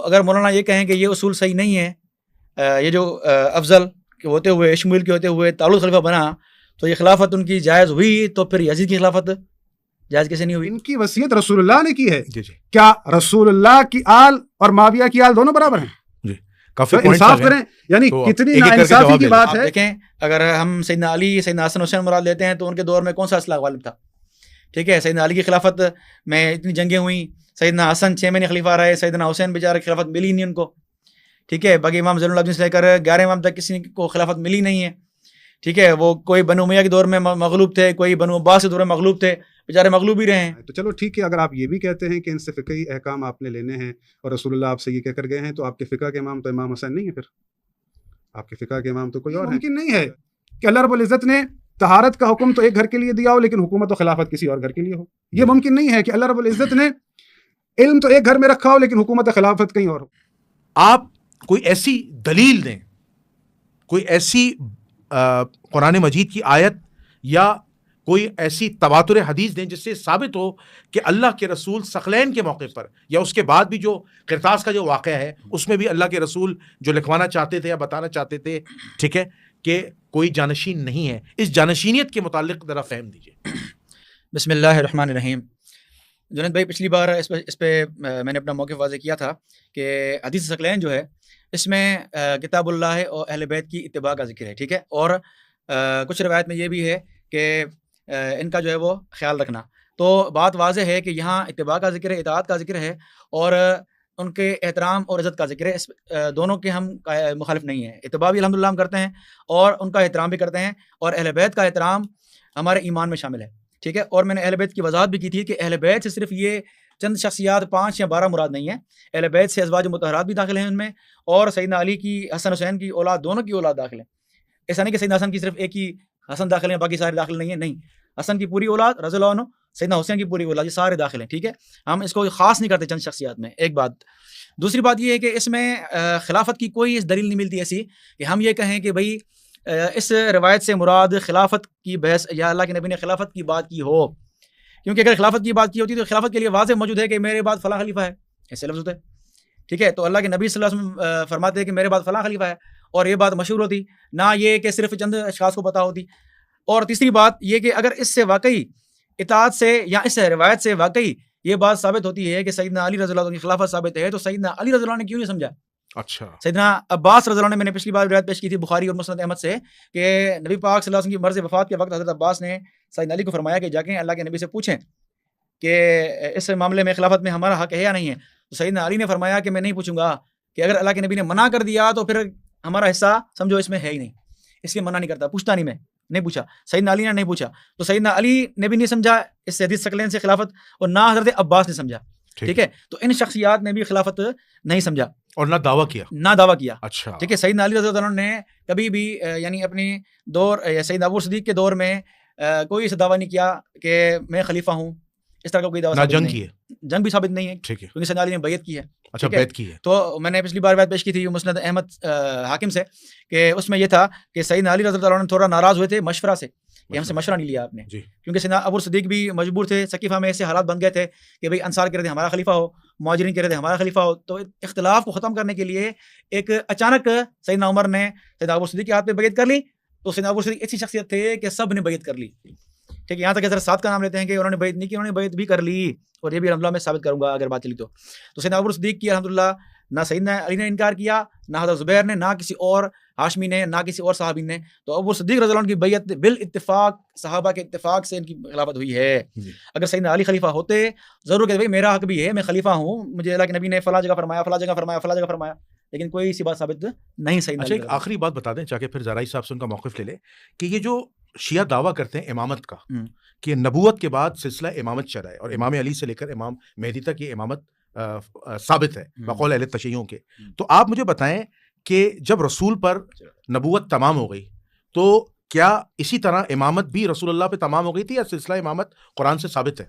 اگر مولانا یہ کہیں کہ یہ اصول صحیح نہیں ہے، یہ جو افضل کے ہوتے ہوئے، شمویل کے ہوتے ہوئے طالوت خلیفہ بنا، تو یہ خلافت ان کی جائز ہوئی، تو پھر یزید کی خلافت جائز کیسے نہیں ہوئی؟ ان کی وصیت رسول اللہ نے کی ہے. جی جی کیا رسول اللہ کی آل اور معاویہ کی آل دونوں برابر ہیں؟ جی کافی تو انصاف کریں، یعنی تو کتنی ایک ایک کر کے ناانصافی جواب کی لے بات آپ ہے. دیکھیں، اگر ہم سیدنا علی، سیدنا حسن حسین مراد لیتے ہیں تو ان کے دور میں کون سا اسلحہ غالب تھا؟ ٹھیک ہے، سیدنا علی کی خلافت میں اتنی جنگیں ہوئیں، سیدنا حسن 6 مہینے خلیفہ رہے، سیدنا حسین بیچارے خلافت ملی نہیں ان کو. ٹھیک ہے، باقی امام زین العابدین سے لے کر 11 امام تک کسی کو خلافت ملی نہیں ہے. ٹھیک ہے، وہ کوئی بنو امیہ کے دور میں مغلوب تھے، کوئی بنو عباس کے دور میں مغلوب تھے، بیچارے مغلوب ہی رہے ہیں. تو چلو ٹھیک ہے، اگر آپ یہ بھی کہتے ہیں کہ ان سے فقہی احکام آپ نے لینے ہیں اور رسول اللہ آپ سے یہ کہہ کر گئے ہیں، تو آپ کے فقہ کے امام تو امام حسین نہیں ہے، پھر آپ کے فقہ کے امام تو کوئی اور ہے. ممکن نہیں ہے کہ اللہ رب العزت نے طہارت کا حکم تو ایک گھر کے لیے دیا ہو لیکن حکومت و خلافت کسی اور گھر کے لیے ہو. یہ ممکن نہیں ہے کہ اللہ رب العزت نے علم تو ایک گھر میں رکھا ہو لیکن حکومت و خلافت کہیں اور ہو. آپ کوئی ایسی دلیل دیں، کوئی ایسی قرآن مجید کی آیت یا کوئی ایسی تواتر حدیث دیں جس سے ثابت ہو کہ اللہ کے رسول ثقلین کے موقع پر یا اس کے بعد بھی جو قرطاس کا جو واقعہ ہے اس میں بھی اللہ کے رسول جو لکھوانا چاہتے تھے یا بتانا چاہتے تھے، ٹھیک ہے، کہ کوئی جانشین نہیں ہے. اس جانشینیت کے متعلق ذرا فہم دیجیے. بسم اللہ الرحمن الرحیم. جنید بھائی، پچھلی بار اس پہ میں نے اپنا موقف واضح کیا تھا کہ حدیث ثقلین جو ہے اس میں کتاب اللہ اور اہل بیت کی اتباع کا ذکر ہے. ٹھیک ہے، اور کچھ روایت میں یہ بھی ہے کہ ان کا جو ہے وہ خیال رکھنا. تو بات واضح ہے کہ یہاں اتباع کا ذکر ہے، اطاعت کا ذکر ہے، اور ان کے احترام اور عزت کا ذکر ہے. اس دونوں کے ہم مخالف نہیں ہیں. اتباع بھی الحمدللہ ہم کرتے ہیں اور ان کا احترام بھی کرتے ہیں، اور اہل بیت کا احترام ہمارے ایمان میں شامل ہے. ٹھیک ہے، اور میں نے اہل بیت کی وضاحت بھی کی تھی کہ اہل بیت سے صرف یہ چند شخصیات 5 یا 12 مراد نہیں ہیں. اہل بیت سے ازواج مطہرات بھی داخل ہیں ان میں، اور سیدنا علی کی، حسن حسین کی اولاد، دونوں کی اولاد داخل ہیں. ایسا نہیں کہ سیدنا حسن کی صرف ایک ہی حسن داخل ہیں باقی سارے داخل نہیں ہیں، نہیں، حسن کی پوری اولاد رضی اللہ عنہ، سیدنا حسین کی پوری اولاد، یہ سارے داخل ہیں. ٹھیک ہے، ہم اس کو خاص نہیں کرتے چند شخصیات میں. ایک بات. دوسری بات یہ ہے کہ اس میں خلافت کی کوئی دلیل نہیں ملتی ایسی کہ ہم یہ کہیں کہ بھئی اس روایت سے مراد خلافت کی بحث یا اللہ کے نبی نے خلافت کی بات کی ہو. کیونکہ اگر خلافت کی بات کی ہوتی تو خلافت کے لیے واضح موجود ہے کہ میرے بعد فلاں خلیفہ ہے، ایسے لفظ ہوتے. ٹھیک ہے، تو اللہ کے نبی صلی اللہ علیہ وسلم فرماتے ہیں کہ میرے بعد فلاں خلیفہ ہے، اور یہ بات مشہور ہوتی، نہ یہ کہ صرف چند اشخاص کو پتہ ہوتی. اور تیسری بات یہ کہ اگر اس سے واقعی اطاعت سے یا اس روایت سے واقعی یہ بات ثابت ہوتی ہے کہ سیدنا علی رضی اللہ عنہ کی خلافت ثابت ہے، تو سیدنا علی رضی اللہ عنہ نے کیوں نہیں سمجھا؟ اچھا، سیدنا عباس رضی اللہ عنہ، میں نے پچھلی بار روایت پیش کی تھی بخاری اور مسند احمد سے، کہ نبی پاک صلی اللہ علیہ وسلم کی مرض وفات کے وقت حضرت عباس نے سیدنا علی کو فرمایا کہ جا کے اللہ کے نبی سے پوچھیں کہ اس معاملے میں خلافت میں ہمارا حق ہے یا نہیں ہے. تو سیدنا علی نے فرمایا کہ میں نہیں پوچھوں گا، کہ اگر اللہ کے نبی نے منع کر دیا تو پھر ہمارا حصہ سمجھو اس میں ہے ہی نہیں، اس لیے منع نہیں کرتا، پوچھتا نہیں، میں نہیں پوچھا. سیدنا علی نے نہیں پوچھا، تو سیدنا علی نے بھی نہیں سمجھا اس حدیث ثقلین سے خلافت، اور نہ حضرت عباس نے سمجھا. ٹھیک ہے، تو ان شخصیات نے بھی خلافت نہیں سمجھا اور نہ دعویٰ کیا. اچھا، ٹھیک ہے. سیدنا علی رضی اللہ عنہ نے کبھی بھی یعنی اپنی دور یا سیدنا ابو صدیق کے دور میں کوئی ایسا دعویٰ نہیں کیا کہ میں خلیفہ ہوں. اس طرح کا کوئی دعویٰ جنگ کی ہے، جنگ بھی ثابت نہیں ہے، ٹھیک ہے، کیونکہ سیدنا علی نے بیعت کی ہے. اچھا، بیعت کی ہے. تو میں نے پچھلی بار بات پیش کی تھی مسند احمد حاکم سے، کہ اس میں یہ تھا کہ سیدنا علی رضی اللہ عنہ تھوڑا ناراض ہوئے تھے مشورہ سے، کہ ہم سے مشورہ نہیں لیا آپ نے، کیونکہ سیدنا ابو صدیق بھی مجبور تھے. سقیفہ میں ایسے حالات بن گئے تھے کہ بھئی انصار کہہ رہے تھے ہمارا خلیفہ ہو، مہاجرین کہہ رہے تھے ہمارا خلیفہ ہو. تو اختلاف کو ختم کرنے کے لیے ایک اچانک سیدنا عمر نے سیدنا ابو صدیق کے ہاتھ پہ بیعت کر لی. تو سیدنا ابو صدیق ایسی شخصیت تھے کہ سب نے بیعت کر لی. ٹھیک ہے، یہاں تک کہ حضرت سعد کا نام لیتے ہیں کہ انہوں نے بیعت نہیں کی، انہوں نے بیعت بھی کر لی، اور یہ بھی الحمدللہ میں ثابت کروں گا اگر بات چلی تو. سیدنا ابو صدیق کی الحمدللہ نہ سیدنا علی نے انکار کیا، نہ حضرت زبیر نے، نہ کسی اور ہاشمی نے، نہ کسی اور صحابی نے. تو ابو صدیق رضی اللہ عنہ کی بیعت بالاتفاق صحابہ کے اتفاق سے ان کی خلافت ہوئی ہے. اگر سیدنا علی خلیفہ ہوتے ضرور کہتے بھائی میرا حق بھی ہے، میں خلیفہ ہوں، مجھے اللہ کے نبی نے فلاں جگہ فرمایا، فلاں جگہ فرمایا، فلاں جگہ فرمایا، لیکن کوئی سی بات ثابت نہیں. سیدنا اچھا، ایک آخری بات بتا دیں تاکہ پھر زرائی صاحب سے ان کا موقف لے لے، کہ یہ جو شیعہ دعویٰ کرتے ہیں امامت کا، کہ نبوت کے بعد سلسلہ امامت چلا ہے اور امام علی سے لے کر امام مہدی تک یہ امامت ثابت ہے بقول اہل تشیعوں کے، تو آپ مجھے بتائیں کہ جب رسول پر نبوت تمام ہو گئی تو کیا اسی طرح امامت بھی رسول اللہ پہ تمام ہو گئی تھی، یا سلسلہ امامت قرآن سے ثابت ہے؟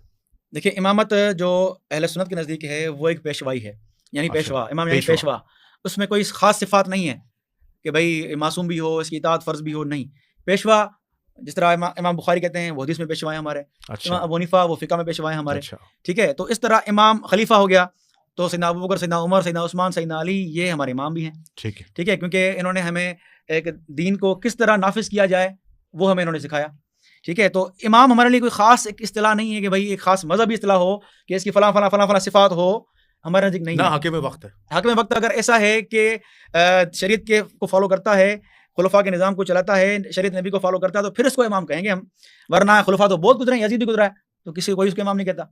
دیکھیں، امامت جو اہل سنت کے نزدیک ہے وہ ایک پیشوائی ہے، یعنی پیشوا، امام یعنی پیشوا. اس میں کوئی خاص صفات نہیں ہے کہ بھائی معصوم بھی ہو، اس کی اطاعت فرض بھی ہو، نہیں. پیشوا جس طرح امام بخاری کہتے ہیں وہ حدیث میں پیشوا ہیں ہمارے، امام ابو حنیفہ وہ فقہ میں پیشوا ہیں ہمارے. ٹھیک ہے، تو اس طرح امام خلیفہ ہو گیا تو سیدنا ابو بکر، سیدنا عمر، سیدنا عثمان، سیدنا علی یہ ہمارے امام بھی ہیں. ٹھیک ہے. ٹھیک ہے، کیونکہ انہوں نے ہمیں ایک دین کو کس طرح نافذ کیا جائے وہ ہمیں انہوں نے سکھایا. ٹھیک ہے، تو امام ہمارے لیے کوئی خاص ایک اصطلاح نہیں ہے کہ بھائی ایک خاص مذہبی اصطلاح ہو کہ اس کی فلاں فلاں فلاں فلاں صفات ہو، ہمارے نزدیک نہیں نہ ہے. حاکم وقت ہے. حاکم وقت اگر ایسا ہے کہ شریعت کے کو فالو کرتا ہے، خلفاء کے نظام کو چلاتا ہے، شریعت نبی کو فالو کرتا ہے، تو پھر اس کو امام کہیں گے ہم. ورنہ خلفاء تو بہت گزرے ہیں، یزید بھی گزرا ہے، تو کسی کوئی اس کو امام نہیں کہتا.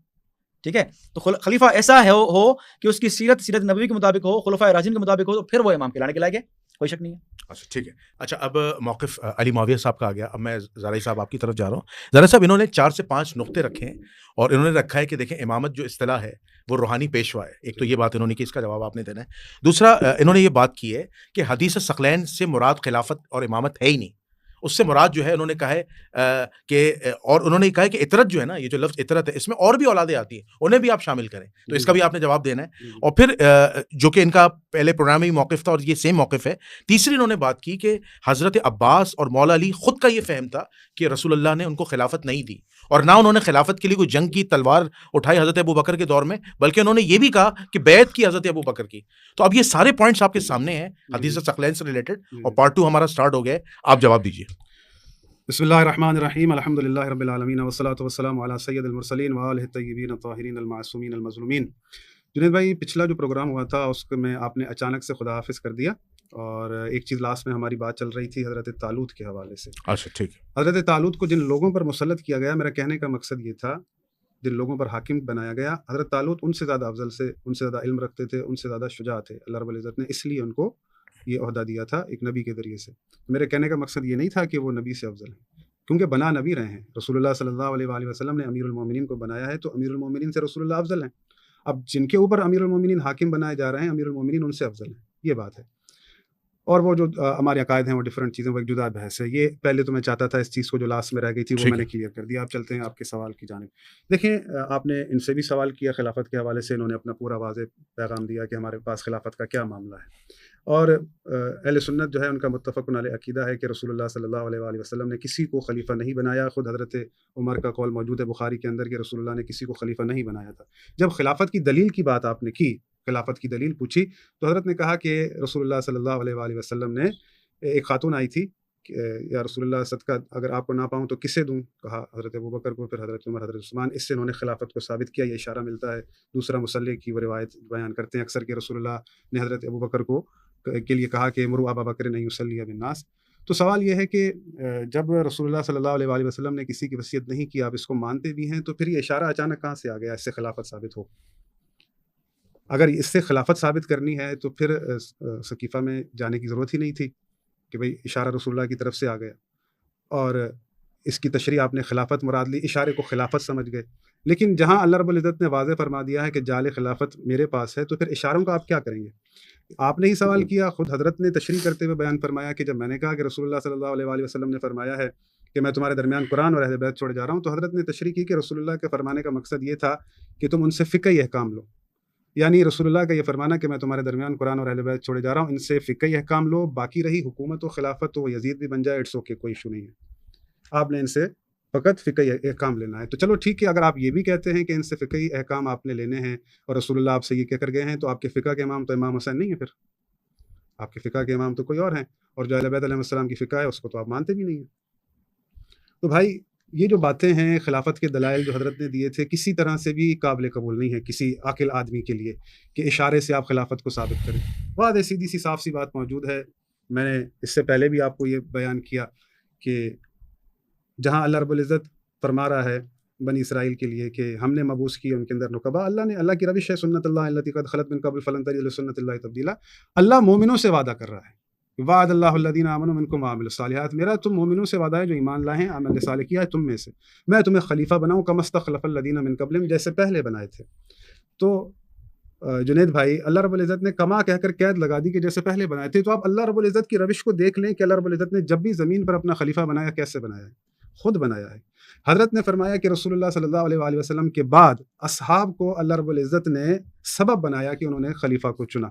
ٹھیک ہے، تو خلیفہ ایسا ہو کہ اس کی سیرت نبوی کے مطابق ہو، خلفاء راشدین کے مطابق ہو، تو پھر وہ امام کہلانے کے لائق ہے، کوئی شک نہیں ہے. اچھا ٹھیک ہے. اچھا اب موقف علی معاویہ صاحب کا آ گیا. اب میں زرعی صاحب آپ کی طرف جا رہا ہوں. زرعی صاحب انہوں نے 4 سے 5 نقطے رکھے ہیں اور انہوں نے رکھا ہے کہ دیکھیں امامت جو اصطلاح ہے وہ روحانی پیشوا ہے. ایک تو یہ بات انہوں نے کی، اس کا جواب آپ نے دینا ہے. دوسرا انہوں نے یہ بات کی ہے کہ حدیث ثقلین سے مراد خلافت اور امامت ہے ہی نہیں، اس سے مراد جو ہے انہوں نے کہا ہے کہ اور انہوں نے کہا ہے کہ اطرت جو ہے نا، یہ جو لفظ اطرت ہے اس میں اور بھی اولادیں آتی ہیں، انہیں بھی آپ شامل کریں. تو اس کا بھی آپ نے جواب دینا ہے. اور پھر جو کہ ان کا پہلے پروگرام میں موقف تھا اور یہ سیم موقف ہے. تیسری انہوں نے بات کی کہ حضرت عباس اور مولا علی خود کا یہ فہم تھا کہ رسول اللہ نے ان کو خلافت نہیں دی، اور نہ انہوں نے خلافت کے لیے کوئی جنگ کی تلوار اٹھائی حضرت ابو بکر کے دور میں، بلکہ انہوں نے یہ بھی کہا کہ بیعت کی حضرت ابو بکر کی. تو اب یہ سارے پوائنٹس آپ کے سامنے ہیں حدیث ثقلین سے ریلیٹڈ، اور پارٹ 2 ہمارا سٹارٹ ہو گیا ہے. آپ جواب دیجیے. بسم اللہ الرحمن الرحیم، الحمد للہ رب العالمین والصلاۃ والسلام علی سید المرسلین وآلہ الطیبین الطاہرین المعصومین المظلومین. جنید بھائی، پچھلا جو پروگرام ہوا تھا اس میں آپ نے اچانک سے خدا حافظ کر دیا، اور ایک چیز لاسٹ میں ہماری بات چل رہی تھی حضرت طالوت کے حوالے سے. اچھا ٹھیک ہے. حضرت طالوت کو جن لوگوں پر مسلط کیا گیا، میرا کہنے کا مقصد یہ تھا، جن لوگوں پر حاکم بنایا گیا، حضرت طالوت ان سے زیادہ افضل سے، ان سے زیادہ علم رکھتے تھے، ان سے زیادہ شجاع تھے. اللہ رب العزت نے اس لیے ان کو یہ عہدہ دیا تھا ایک نبی کے ذریعے سے. میرے کہنے کا مقصد یہ نہیں تھا کہ وہ نبی سے افضل ہیں، کیونکہ بنا نبی رہے ہیں. رسول اللہ صلی اللہ علیہ وآلہ وسلم نے امیر المومنین کو بنایا ہے، تو امیر المومنین سے رسول اللہ افضل ہیں. اب جن کے اوپر امیر المومنین حاکم بنائے جا رہے ہیں، امیر المومنین ان سے افضل ہیں، یہ بات ہے. اور وہ جو ہمارے عقائد ہیں وہ ڈفرینٹ چیزیں، وہ ایک جدا بحث ہے. یہ پہلے تو میں چاہتا تھا اس چیز کو جو لاسٹ میں رہ گئی تھی وہ میں نے کلیئر کر دیا. آپ چلتے ہیں آپ کے سوال کی جانب. دیکھیں، آپ نے ان سے بھی سوال کیا خلافت کے حوالے سے، انہوں نے اپنا پورا واضح پیغام دیا کہ ہمارے پاس خلافت کا کیا معاملہ ہے. اور اہل سنت جو ہے ان کا متفق علیہ عقیدہ ہے کہ رسول اللہ صلی اللہ علیہ وآلہ وسلم نے کسی کو خلیفہ نہیں بنایا. خود حضرت عمر کا قول موجود ہے بخاری کے اندر کہ رسول اللہ نے کسی کو خلیفہ نہیں بنایا تھا. جب خلافت کی دلیل کی بات آپ نے کی، خلافت کی دلیل پوچھی، تو حضرت نے کہا کہ رسول اللہ صلی اللہ علیہ وآلہ وسلم نے، ایک خاتون آئی تھی کہ یا رسول اللہ صدقہ اگر آپ کو نہ پاؤں تو کسے دوں؟ کہا حضرت ابو بکر کو، پھر حضرت عمر، حضرت عثمان. اس سے انہوں نے خلافت کو ثابت کیا. یہ اشارہ ملتا ہے. دوسرا مصلی کی وہ روایت بیان کرتے ہیں اکثر کہ رسول اللہ نے حضرت ابو بکر کو کے لیے کہا کہ مروا ابا بکر نہیں یصلی بالناس. تو سوال یہ ہے کہ جب رسول اللہ صلی اللہ علیہ وآلہ وسلم نے کسی کی وصیت نہیں کی، آپ اس کو مانتے بھی ہیں، تو پھر یہ اشارہ اچانک کہاں سے آ گیا اس سے خلافت ثابت ہو؟ اگر اس سے خلافت ثابت کرنی ہے تو پھر سقیفہ میں جانے کی ضرورت ہی نہیں تھی کہ بھئی اشارہ رسول اللہ کی طرف سے آ گیا، اور اس کی تشریح آپ نے خلافت مراد لی، اشارے کو خلافت سمجھ گئے. لیکن جہاں اللہ رب العزت نے واضح فرما دیا ہے کہ جال خلافت میرے پاس ہے، تو پھر اشاروں کا آپ کیا کریں گے؟ آپ نے ہی سوال کیا، خود حضرت نے تشریح کرتے ہوئے بیان فرمایا کہ جب میں نے کہا کہ رسول اللہ صلی اللہ علیہ وآلہ وسلم نے فرمایا ہے کہ میں تمہارے درمیان قرآن اور اہل بیت چھوڑے جا رہا ہوں، تو حضرت نے تشریح کی کہ رسول اللہ کے فرمانے کا مقصد یہ تھا کہ تم ان سے فقہی احکام لو. یعنی رسول اللہ کا یہ فرمانا کہ میں تمہارے درمیان قرآن اور اہل بیت چھوڑے جا رہا ہوں، ان سے فقہی احکام لو. باقی رہی حکومت و خلافت تو وہ یزید بھی بن جائے، اٹس اوکے، کوئی ایشو نہیں ہے. آپ نے ان سے فقط فقہی احکام لینا ہے. تو چلو ٹھیک ہے، اگر آپ یہ بھی کہتے ہیں کہ ان سے فقہی احکام آپ نے لینے ہیں اور رسول اللہ آپ سے یہ کہہ کر گئے ہیں، تو آپ کے فقہ کے امام تو امام حسین نہیں ہے. پھر آپ کے فقہ کے امام تو کوئی اور ہیں، اور جو اہل بیت علیہ السلام کی فقہ ہے اس کو تو آپ مانتے بھی نہیں ہیں. تو بھائی یہ جو باتیں ہیں خلافت کے دلائل جو حضرت نے دیے تھے، کسی طرح سے بھی قابل قبول نہیں ہے کسی عاقل آدمی کے لیے کہ اشارے سے آپ خلافت کو ثابت کریں. واضح سیدھی سی صاف سی بات موجود ہے. میں نے اس سے پہلے بھی آپ کو یہ بیان کیا کہ جہاں اللہ رب العزت فرما رہا ہے بنی اسرائیل کے لیے کہ ہم نے مبعوث کی ان کے اندر نقبا، اللہ کی روش ہے سنت اللہ التی قد خلت من قبل فلن تجد لسنت اللہ تبدیلا. اللہ مومنوں سے وعدہ کر رہا ہے، وعد اللہ الذین آمنوا منکم وعملوا الصالحات، میرا تم مومنوں سے وعدہ ہے جو ایمان لائے ہیں، عمل صالح کیا ہے تم میں سے، میں تمہیں خلیفہ بناؤں کما استخلف الذین من قبلہم، جیسے پہلے بنائے تھے. تو جنید بھائی، اللہ رب العزت نے کما کہہ کر قید لگا دی کہ جیسے پہلے بنائے تھے. تو آپ اللہ رب العزت کی روش کو دیکھ لیں کہ اللہ رب العزت نے جب بھی زمین پر اپنا خلیفہ بنایا کیسے بنایا ہے؟ خود بنایا ہے. حضرت نے فرمایا کہ رسول اللہ صلی اللہ علیہ وآلہ وسلم کے بعد اصحاب کو اللہ رب العزت نے سبب بنایا کہ انہوں نے خلیفہ کو چنا.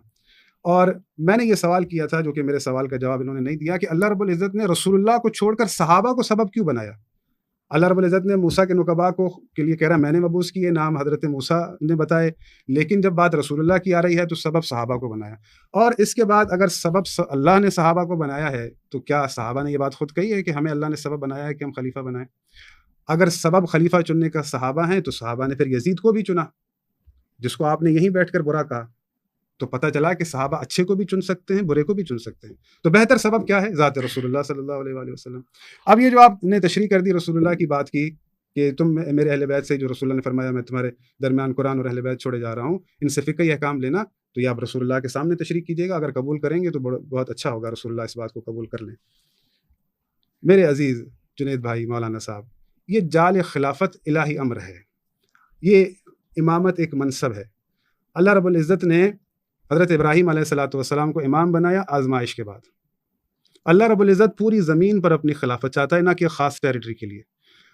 اور میں نے یہ سوال کیا تھا جو کہ میرے سوال کا جواب انہوں نے نہیں دیا کہ اللہ رب العزت نے رسول اللہ کو چھوڑ کر صحابہ کو سبب کیوں بنایا؟ اللہ رب العزت نے موسیٰ کے نقبا کو کے لیے کہہ رہا میں نے مبعوث کیے، نام حضرت موسیٰ نے بتائے، لیکن جب بات رسول اللہ کی آ رہی ہے تو سبب صحابہ کو بنایا. اور اس کے بعد اگر سبب اللہ نے صحابہ کو بنایا ہے تو کیا صحابہ نے یہ بات خود کہی ہے کہ ہمیں اللہ نے سبب بنایا ہے کہ ہم خلیفہ بنائیں؟ اگر سبب خلیفہ چننے کا صحابہ ہیں تو صحابہ نے پھر یزید کو بھی چنا، جس کو آپ نے یہیں بیٹھ کر برا کہا. تو پتہ چلا کہ صحابہ اچھے کو بھی چن سکتے ہیں، برے کو بھی چن سکتے ہیں. تو بہتر سبب کیا ہے؟ ذات رسول اللہ صلی اللہ علیہ وآلہ وسلم. اب یہ جو آپ نے تشریح کر دی رسول اللہ کی بات کی کہ تم میرے اہل بیت سے، جو رسول اللہ نے فرمایا میں تمہارے درمیان قرآن اور اہل بیت چھوڑے جا رہا ہوں، ان سے فقہی احکام لینا، تو یہ آپ رسول اللہ کے سامنے تشریح کیجیے گا. اگر قبول کریں گے تو بہت اچھا ہوگا، رسول اللہ اس بات کو قبول کر لیں. میرے عزیز جنید بھائی، مولانا صاحب، یہ جعل خلافت الہی امر ہے، یہ امامت ایک منصب ہے. اللہ رب العزت نے حضرت ابراہیم علیہ السلام کو امام بنایا آزمائش کے بعد. اللہ رب العزت پوری زمین پر اپنی خلافت چاہتا ہے، نہ کہ خاص ٹیریٹری کے لیے.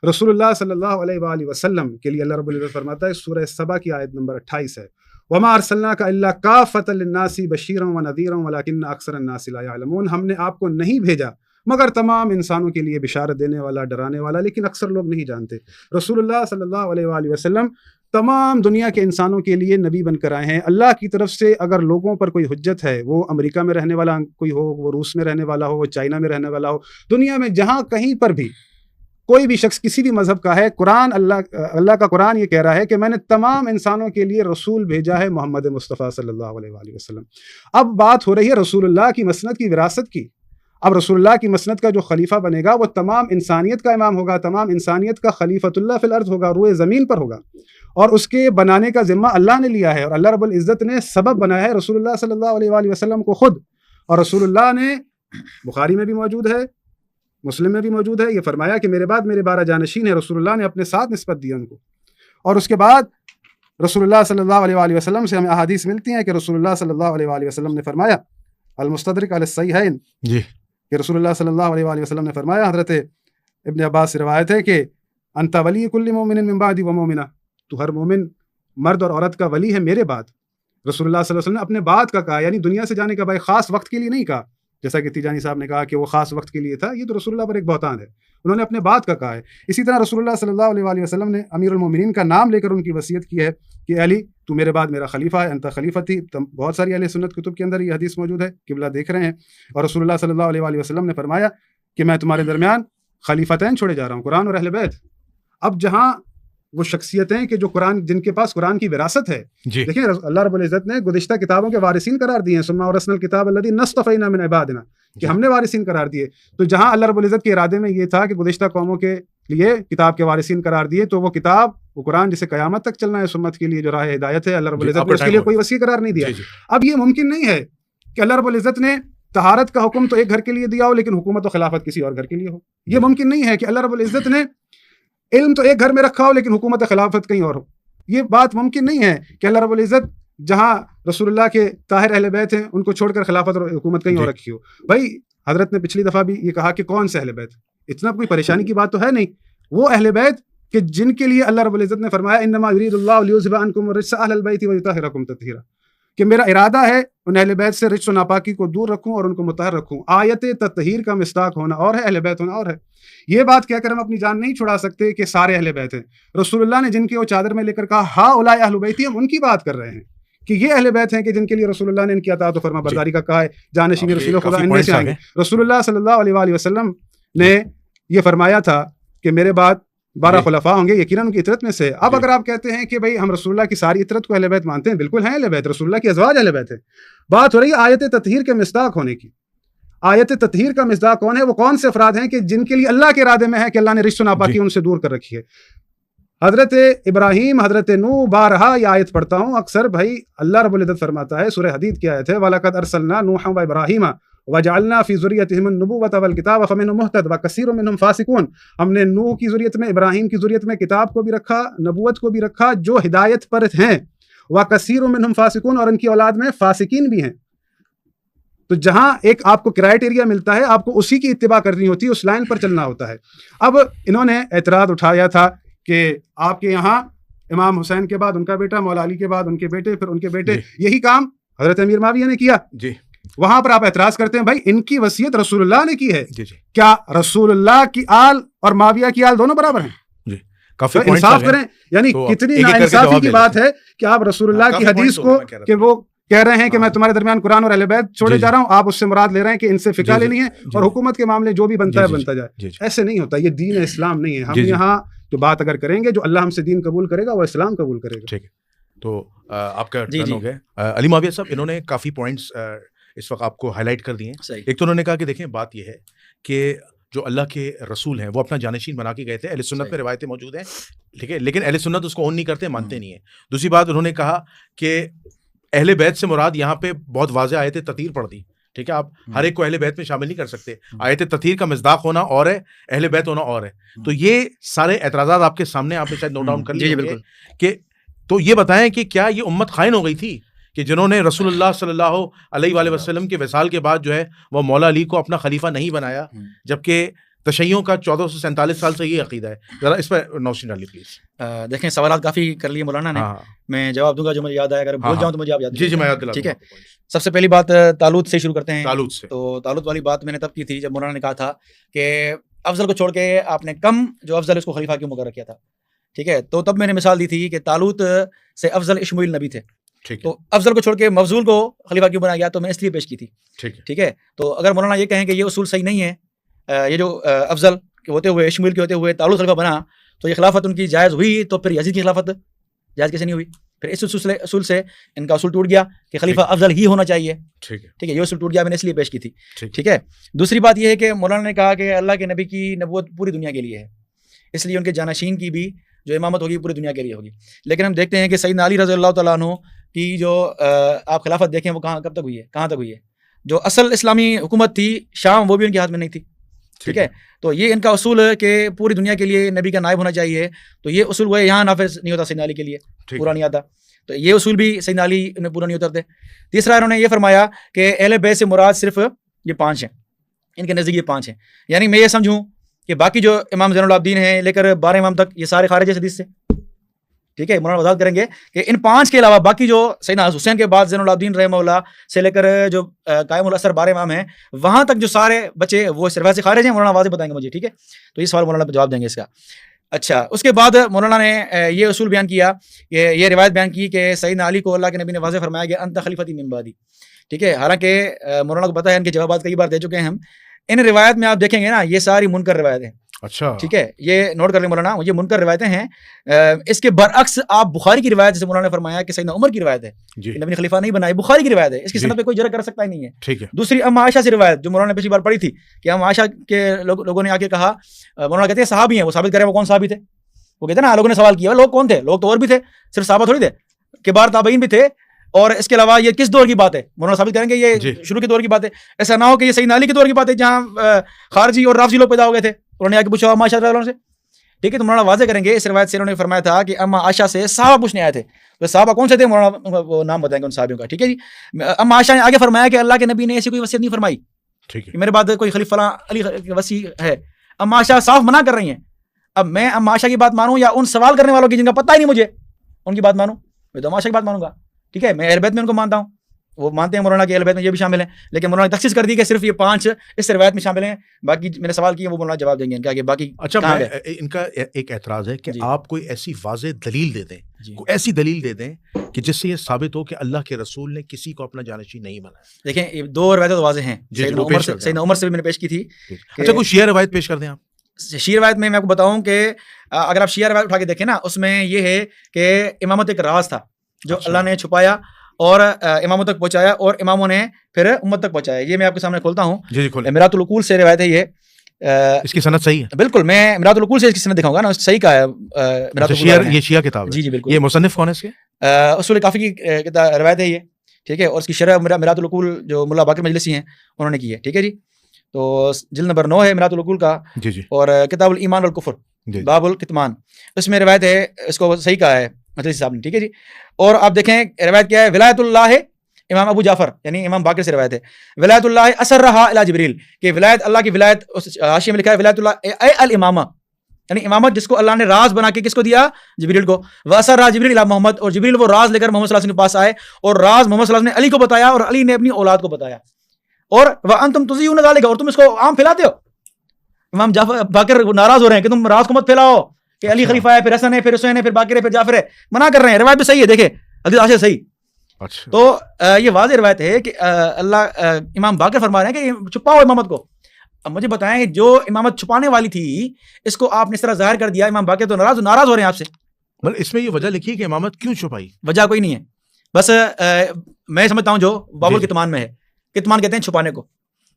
رسول اللہ صلی اللہ علیہ وآلہ وسلم کے لیے اللہ رب العزت فرماتا ہے، سورہ سبا کی آیت نمبر 28 ہے، وَمَا أَرْسَلْنَاكَ إِلَّا كَافَّةً لِلنَّاسِ بَشِيرًا وَنَذِيرًا وَلَكِنَّ أَكْثَرَ النَّاسِ لَا يَعْلَمُونَ. ہم نے آپ کو نہیں بھیجا مگر تمام انسانوں کے لیے بشارت دینے والا، ڈرانے والا، لیکن اکثر لوگ نہیں جانتے. رسول اللہ صلی اللہ علیہ وآلہ وسلم تمام دنیا کے انسانوں کے لیے نبی بن کر آئے ہیں. اللہ کی طرف سے اگر لوگوں پر کوئی حجت ہے، وہ امریکہ میں رہنے والا کوئی ہو، وہ روس میں رہنے والا ہو، وہ چائنا میں رہنے والا ہو، دنیا میں جہاں کہیں پر بھی کوئی بھی شخص کسی بھی مذہب کا ہے، قرآن اللہ کا قرآن یہ کہہ رہا ہے کہ میں نے تمام انسانوں کے لیے رسول بھیجا ہے، محمد مصطفیٰ صلی اللہ علیہ وآلہ وسلم. اب بات ہو رہی ہے رسول اللہ کی مسند کی وراثت کی. اب رسول اللہ کی مسند کا جو خلیفہ بنے گا وہ تمام انسانیت کا امام ہوگا، تمام انسانیت کا خلیفۃ اللہ فی الارض ہوگا، روئے زمین پر ہوگا، اور اس کے بنانے کا ذمہ اللہ نے لیا ہے، اور اللہ رب العزت نے سبب بنایا ہے رسول اللہ صلی اللہ علیہ وآلہ وسلم کو خود. اور رسول اللہ نے بخاری میں بھی موجود ہے، مسلم میں بھی موجود ہے، یہ فرمایا کہ میرے بعد میرے 12 جانشین ہیں. رسول اللہ نے اپنے ساتھ نسبت دی ان کو. اور اس کے بعد رسول اللہ صلی اللہ علیہ وآلہ وسلم سے ہمیں احادیث ملتی ہیں کہ رسول اللہ صلی اللہ علیہ وآلہ وسلم نے فرمایا، المستدرک علی الصحیحین، کہ رسول اللہ صلی اللہ علیہ وآلہ وسلم نے فرمایا، حضرت ابن عباس سے روایت ہے کہ انت ولی کل مومن من بعدی و مومنہ، تو ہر مومن مرد اور عورت کا ولی ہے میرے بعد. رسول اللہ صلی اللہ علیہ وسلم نے اپنے بعد کا کہا، یعنی دنیا سے جانے کا بھائی خاص وقت کے لیے نہیں کہا، جیسا کہ تیجانی صاحب نے کہا کہ وہ خاص وقت کے لیے تھا. یہ تو رسول اللہ پر ایک بہتان ہے، انہوں نے اپنے بعد کا کہا ہے. اسی طرح رسول اللہ صلی اللہ علیہ وآلہ وسلم نے امیر المومنین کا نام لے کر ان کی وصیت کی ہے کہ علی تو میرے بعد میرا خلیفہ ہے، انت خلیفتی. بہت ساری اہل سنت کتب کے اندر یہ حدیث موجود ہے، قبلہ دیکھ رہے ہیں. اور رسول اللہ صلی اللہ علیہ وآلہ وسلم نے فرمایا کہ میں تمہارے درمیان خلیفتین چھوڑے جا رہا ہوں، قرآن اور اہل بیت. اب جہاں وہ شخصیتیں کہ جو قرآن، جن کے پاس قرآن کی وراثت ہے، دیکھیں اللہ رب العزت نے گزشتہ کتابوں کے وارثین قرار دیے ہیں، ثم اورثنا الکتاب الذی نصطفینا من عبادنا، کہ ہم نے وارثین قرار دیے. تو جہاں اللہ رب العزت کے ارادے میں یہ تھا کہ گزشتہ قوموں کے لیے کتاب کے وارثین قرار دیے، تو وہ کتاب، وہ قرآن جسے قیامت تک چلنا ہے، اس امت کے لیے جو راہ ہدایت ہے، اللہ رب العزت نے اس کے لیے کوئی وصیہ قرار نہیں دیا. اب یہ ممکن نہیں ہے کہ اللہ رب العزت نے طہارت کا حکم تو ایک گھر کے لیے دیا ہو لیکن حکومت و خلافت کسی اور گھر کے لیے ہو. یہ ممکن نہیں ہے کہ اللہ رب العزت نے علم تو ایک گھر میں رکھا ہو لیکن حکومت خلافت کہیں اور ہو. یہ بات ممکن نہیں ہے کہ اللہ رب العزت جہاں رسول اللہ کے طاہر اہل بیت ہیں ان کو چھوڑ کر خلافت اور حکومت کہیں اور رکھی ہو. بھائی حضرت نے پچھلی دفعہ بھی یہ کہا کہ کون سے اہل بیت، اتنا کوئی پریشانی کی بات تو ہے نہیں. وہ اہل بیت کہ جن کے لیے اللہ رب العزت نے فرمایا انما یرید اللہ لیذھب عنکم الرجس اہل البیت ویطہرکم تطہیرا، کہ میرا ارادہ ہے ان اہل بیت سے رجس و ناپاکی کو دور رکھوں اور ان کو مطہر رکھوں. آیت تطہیر کا مصداق ہونا اور ہے، اہل بیت ہونا اور ہے. یہ بات کہہ کر ہم اپنی جان نہیں چھڑا سکتے کہ سارے اہل بیت ہیں. رسول اللہ نے جن کے وہ چادر میں لے کر کہا ہا اولئک اہل بیتی، ہم ان کی بات کر رہے ہیں کہ یہ اہل بیت ہیں کہ جن کے لیے رسول اللہ نے ان کی اطاعت و فرما برداری کا کہا ہے، جانشین رسول خدا ان میں سے آئیں گے. رسول اللہ صلی اللہ علیہ وآلہ وسلم نے یہ فرمایا تھا کہ میرے بعد 12 خلفاء ہوں گے، یقیناً ان کی اطرت میں سے. اب اگر آپ کہتے ہیں کہ بھائی ہم رسول اللہ کی ساری اطرت کو اہل بیت مانتے ہیں، بالکل ہیں اہل بیت، رسول اللہ کی ازواج اہل بیت ہیں. بات ہو رہی ہے آیت تطہیر کے مصداق ہونے کی. آیت تطہیر کا مصداق کون ہے؟ وہ کون سے افراد ہیں کہ جن کے لیے اللہ کے ارادے میں ہے کہ اللہ نے رجس و ناپاکی ان سے دور کر رکھی ہے. حضرت ابراہیم، حضرت نوح، بارہا یہ آیت پڑھتا ہوں اکثر. بھائی اللہ رب العزت فرماتا ہے، سورہ حدید کی آیت ہے، وَلَقَدْ أَرْسَلْنَا نُوحًا وَإِبْرَاهِيمَ وَجَعَلْنَا فِي ذُرِّيَّتِهِمُ النُّبُوَّةَ وَالْكِتَابَ فَمِنْهُمْ مُهْتَدٍ وَكَثِيرٌ مِّنْهُمْ فَاسِقُونَ. ہم نے نوح کی ذریت میں، ابراہیم کی ذریت میں کتاب کو بھی رکھا، نبوت کو بھی رکھا، جو ہدایت پر ہیں. وَكَثِيرٌ مِّنْهُمْ فَاسِقُونَ، اور ان کی اولاد میں فاسقین بھی ہیں. تو جہاں ایک آپ کو کرائٹیریا ملتا ہے، آپ کو اسی کی اتباع کرنی ہوتی ہے، اس لائن پر چلنا ہوتا ہے. اب انہوں نے اعتراض اٹھایا تھا کہ آپ کے یہاں امام حسین کے بعد ان کا بیٹا، مولا علی کے بعد ان کے بیٹے، پھر ان کے بیٹے، یہی کام حضرت امیر معاویہ نے کیا. وہاں پر آپ اعتراض کرتے ہیں بھائی ان کی وصیت رسول اللہ نے کی ہے, جی جی کیا رسول اللہ کی آل اور معاویہ کی آل دونوں برابر ہیں؟ جی کافی تو انصاف کریں, یعنی کتنی ناانصافی کی بات ہے کہ آپ رسول اللہ کی حدیث کو کہ وہ کہہ رہے ہیں کہ میں تمہارے درمیان قرآن اور اہل بیت چھوڑے جا رہا ہوں, آپ اس سے مراد لے رہے ہیں کہ ان سے فقہ لینی ہے اور حکومت کے معاملے جو بھی بنتا ہے بنتا جائے. ایسے نہیں ہوتا, یہ دین اسلام نہیں ہے. ہم یہاں جو بات اگر کریں گے, جو اللہ ہم سے دین قبول کرے گا وہ اسلام قبول کرے گا. ٹھیک ہے, تو آپ کا ٹرن ہو گیا. علی معاویہ صاحب, انہوں نے کافی پوائنٹس اس وقت آپ کو ہائی لائٹ کر دیے ہیں. ایک تو انہوں نے کہا کہ دیکھیں بات یہ ہے کہ جو اللہ کے رسول ہیں وہ اپنا جانشین بنا کے گئے تھے, اہل سنت میں روایتیں موجود ہیں, ٹھیک ہے, لیکن اہل سنت اس کو اون نہیں کرتے, مانتے نہیں ہیں. دوسری بات انہوں نے کہا کہ اہل بیت سے مراد یہاں پہ بہت واضح آیت تطہیر پڑھ دی, ٹھیک ہے, آپ ہر ایک کو اہل بیت میں شامل نہیں کر سکتے. آیت تطہیر کا مصداق ہونا اور ہے, اہل بیت ہونا اور ہے. تو یہ سارے اعتراضات آپ کے سامنے, آپ نے شاید نوٹ ڈاؤن کر لیے بالکل کہ تو یہ بتائیں کہ کیا یہ امت خائن ہو گئی تھی کہ جنہوں نے رسول اللہ صلی اللہ علیہ وآلہ وسلم کے وصال کے بعد جو ہے وہ مولا علی کو اپنا خلیفہ نہیں بنایا, جبکہ تشیعوں کا 1447 سال سے یہ عقیدہ ہے. ذرا اس پر روشنی ڈالیے پلیز. دیکھیں سوالات کافی کر لیے مولانا نے, میں جواب دوں گا جو مجھے یاد آئے, اگر بھول جاؤں تو مجھے آپ یاد. جی میں یاد دلاتا ہوں. ٹھیک ہے, سب سے پہلی بات طالوت سے شروع کرتے ہیں. طالوت سے, تو طالوت والی بات میں نے تب کی تھی جب مولانا نے کہا تھا کہ افضل کو چھوڑ کے آپ نے کم جو افضل اس کو خلیفہ کیوں مقرر کیا تھا. ٹھیک ہے, تو تب میں نے مثال دی تھی کہ طالوت سے افضل اشمعیل نبی تھے, تو افضل کو چھوڑ کے مفضول کو خلیفہ کیوں بنایا گیا, تو میں اس لیے پیش کی تھی. ٹھیک ہے, تو اگر مولانا یہ کہیں کہ یہ اصول صحیح نہیں ہے, یہ جو افضل کے ہوتے ہوئے اشمعیل کے ہوتے ہوئے طالوت خلیفہ بنا تو یہ خلافت ان کی جائز ہوئی, تو پھر یزید کی خلافت جائز کیسے نہیں ہوئی؟ پھر اس اصول سے ان کا اصول ٹوٹ گیا کہ خلیفہ افضل ہی ہونا چاہیے. ٹھیک ہے, یہ اصول ٹوٹ گیا, میں نے اس لیے پیش کی تھی. ٹھیک ہے, دوسری بات یہ ہے کہ مولانا نے کہا کہ اللہ کے نبی کی نبوت پوری دنیا کے لیے ہے, اس لیے ان کے جانشین کی بھی جو امامت ہوگی پوری دنیا کے لیے ہوگی. لیکن ہم دیکھتے ہیں کہ سیدنا علی رضی اللہ تعالیٰ عنہ کی جو آپ خلافت دیکھیں وہ کب تک ہوئی ہے, کہاں تک ہوئی ہے. جو اصل اسلامی حکومت تھی شام, وہ بھی ان کے ہاتھ میں نہیں تھی. ٹھیک ہے, تو یہ ان کا اصول ہے کہ پوری دنیا کے لیے نبی کا نائب ہونا چاہیے. تو یہ اصول وہ یہاں نافذ نہیں ہوتا, سیدنا علی کے لیے پورا نہیں آتا, تو یہ اصول بھی سیدنا علی انہیں پورا نہیں اترتے. تیسرا انہوں نے یہ فرمایا کہ اہل بیت سے مراد صرف یہ 5 ہیں, ان کے نزدیک یہ 5 ہیں. یعنی میں یہ سمجھوں کہ باقی جو امام زین العابدین ہیں لے کر 12 امام تک یہ سارے خارج ہیں حدیث سے. ٹھیک ہے, مولانا وضاحت کریں گے کہ ان 5 کے علاوہ باقی جو سیدنا حسین کے بعد زین العابدین رحمہ اللہ سے لے کر جو قائم الاثر 12 امام ہیں وہاں تک جو سارے بچے وہ اس روایت سے خارج ہیں. مولانا واضح بتائیں گے مجھے. ٹھیک ہے, تو یہ سوال مولانا پہ جواب دیں گے اس کا. اچھا, اس کے بعد مولانا نے یہ اصول بیان کیا, یہ روایت بیان کی کہ سیدنا علی کو اللہ کے نبی نے واضح فرمایا کہ انت خلیفتی من بعدی. ٹھیک ہے, حالانکہ مولانا کو پتہ ہے ان کے جوابات کئی بار دے چکے ہیں ہم. ان روایت میں آپ دیکھیں گے نا, یہ ساری منکر روایتیں. اچھا, ٹھیک ہے, یہ نوٹ کر لیں مولانا, یہ منکر روایتیں ہیں. اس کے برعکس آپ بخاری کی روایت جیسے مولانا نے فرمایا کہ سیدنا عمر کی روایت ہے, نبی نے خلیفہ نہیں بنائی, بخاری کی روایت ہے, اس کی سند پہ کوئی جرح کر سکتا ہی نہیں ہے. ٹھیک ہے, دوسری ام عائشہ سے روایت جو مولانا نے پچھلی بار پڑھی تھی کہ ام عائشہ کے لوگوں نے آ کے کہا, مولانا کہتے ہیں صحابی ہیں, وہ ثابت کریں وہ کون صحابی تھے. وہ کہتے ہیں نا لوگوں نے سوال کیا لوگ کون تھے, لوگ تو اور بھی تھے, صرف صحابہ تھوڑی تھے, کبار تابعین بھی تھے. اور اس کے علاوہ یہ کس دور کی بات ہے, مولانا ثابت کریں گے یہ شروع کے دور کی بات ہے. ایسا نہ ہو کہ یہ سیدنا علی کے دور کی بات ہے جہاں خارجی اور رافضی لوگ پیدا ہو گئے تھے, انہوں نے آ کے پوچھا ام عائشہ رضی اللہ عنہا سے. ٹھیک ہے, تو مولانا واضح کریں گے اس روایت سے انہوں نے فرمایا تھا کہ ام عائشہ سے صحابہ پوچھنے آئے تھے. تو صحابہ کون سے تھے, مولانا وہ نام بتائیں گے ان صحابیوں کا. ٹھیک ہے جی, ام عائشہ نے آگے فرمایا کہ اللہ کے نبی نے ایسی کوئی وصیت نہیں فرمائی. ٹھیک ہے, میرے بعد کوئی خلیفہ علی کی وصی ہے. ام عائشہ صاف منع کر رہی ہیں. اب میں ام عائشہ کی بات مانوں یا ان سوال کرنے والوں کی جن کا پتہ ہی نہیں مجھے, ان کی بات مانوں؟ میں تو ام عائشہ کی بات مانوں گا. ٹھیک ہے, میں اہل بیت میں ان کو مانتا ہوں, وہ مانتے ہیں مولانا کے اہل بیت میں یہ بھی شامل ہیں, لیکن مولانا نے تخصیص کر دی کہ صرف یہ 5 اس روایت میں شامل ہیں, باقی میں نے سوال کیے وہ مولانا جواب دیں گے ان کا کہ باقی. اچھا, ان کا ایک اعتراض ہے کہ آپ کوئی ایسی واضح دلیل دے دیں, کوئی ایسی دلیل دے دیں کہ جس سے یہ ثابت ہو کہ اللہ کے رسول نے کسی کو اپنا جانشین نہیں بنایا. دیکھیں 2 روایتیں تو واضح ہیں, سیدنا عمر سے بھی میں نے پیش کی تھی. اچھا, کوئی شیعہ روایت پیش کر دیں آپ. شیعہ روایت میں آپ کو بتاؤں کہ اگر آپ شیعہ روایت اٹھا کے دیکھیں نا, اس میں یہ ہے کہ امامت ایک راز تھا جو اللہ نے چھپایا اور اماموں تک پہنچایا اور اماموں نے پھر امت تک پہنچایا. یہ میں آپ کے سامنے کھولتا ہوں. میرات العقول سے روایت ہے یہ. اس کی سند صحیح ہے؟ بالکل, میں میرات العقول سے اس کی سند دکھاؤں گا نا, صحیح کا ہے. یہ شیعہ کتاب ہے. جی بالکل. یہ مصنف کون ہے اس کے؟ اصول کافی کی روایت ہے یہ. ٹھیک ہے, اور اس کی شرح میرات العقول جو ملا باقر مجلسی ہیں انہوں نے کی ہے. ٹھیک ہے جی, تو جلد نمبر 9 ہے میرات العقول کا. اور کتاب الایمان والکفر باب الکتمان, اس میں روایت ہے, اس کو صحیح کہا ہے مجلسی صاحب نے. ٹھیک ہے جی, اور آپ دیکھیں روایت کیا ہے, ولایت اللہ امام ابو جعفر یعنی امام باقر سے روایت ہے, ولایت اللہ اسرھا الی جبریل, کہ ولایت اللہ کی ولایت حاشیے میں لکھا ہے ولایت اللہ اے الامامہ, یعنی امامت جس کو اللہ نے راز بنا کے کس کو دیا, جبریل کو. واسرھا جبریل الی محمد, اور جبریل وہ راز لے کر محمد صلی اللہ علیہ وسلم کے پاس آئے اور راز محمد صلی اللہ علیہ وسلم نے علی کو بتایا اور علی نے اپنی اولاد کو بتایا. اور وانتم تزیون ذالک، اور تم اس کو عام پھیلاتے ہو. امام جعفر باقر ناراض ہو رہے ہیں کہ تم رات کو مت پھیلاؤ کہ علی خلیفہ ہے، پھر حسن ہے، پھر حسین ہے، پھر باقر ہے، پھر جعفر ہے. منع کر رہے ہیں. روایت بھی صحیح ہے، دیکھیں حدیث آشر صحیح. اچھا تو یہ واضح روایت ہے کہ اللہ امام باقر فرما رہے ہیں کہ چھپاؤ امامت کو. اب مجھے بتائیں کہ جو امامت چھپانے والی تھی اس کو آپ نے اس طرح ظاہر کر دیا. امام باقر تو ناراض ہو رہے ہیں آپ سے. مطلب اس میں یہ وجہ لکھی ہے کہ امامت کیوں چھپائی؟ وجہ کوئی نہیں ہے. بس میں سمجھتا ہوں جو باب الکتمان میں ہے، کتمان کہتے ہیں چھپانے کو.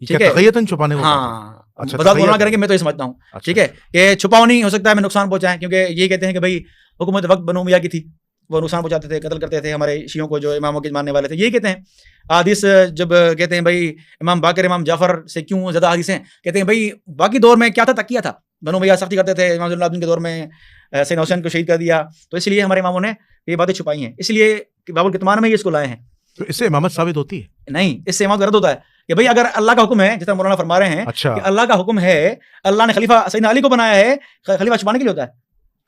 ٹھیک ہے، تقیتاً چھپانے کو. ہاں اچھا، بذات مولانا کریں گے، میں تو یہ سمجھتا ہوں. اچھا، ٹھیک ہے کہ چھپاؤ نہیں ہو سکتا ہے میں نقصان پہنچائیں، کیونکہ یہ کہتے ہیں کہ بھائی حکومت وقت بنو امیہ کی تھی، وہ نقصان پہنچاتے تھے، قتل کرتے تھے ہمارے شیعوں کو جو اماموں کے ماننے والے تھے. یہی کہتے ہیں. حدیث جب کہتے ہیں بھائی امام باقر امام جعفر سے کیوں زیادہ حدیث ہیں، کہتے ہیں بھائی باقی دور میں کیا تھا، تقیہ تھا، بنو امیہ سختی کرتے تھے، امام العابدین کے دور میں سیدنا حسین کو شہید کر دیا، تو اس لیے ہمارے اماموں نے یہ باتیں چھپائی ہیں. اس لیے باب الکتمان میں یہ اس کو لائے ہیں. تو اس سے امامت ثابت ہوتی ہے؟ نہیں، اس سے امامت کا رد ہوتا ہے کہ بھائی اگر اللہ کا حکم ہے، جس طرح مولانا فرما رہے ہیں اچھا، کہ اللہ کا حکم ہے، اللہ نے خلیفہ سیدنا علی کو بنایا ہے، خلیفہ چھپانے کے لیے ہوتا ہے،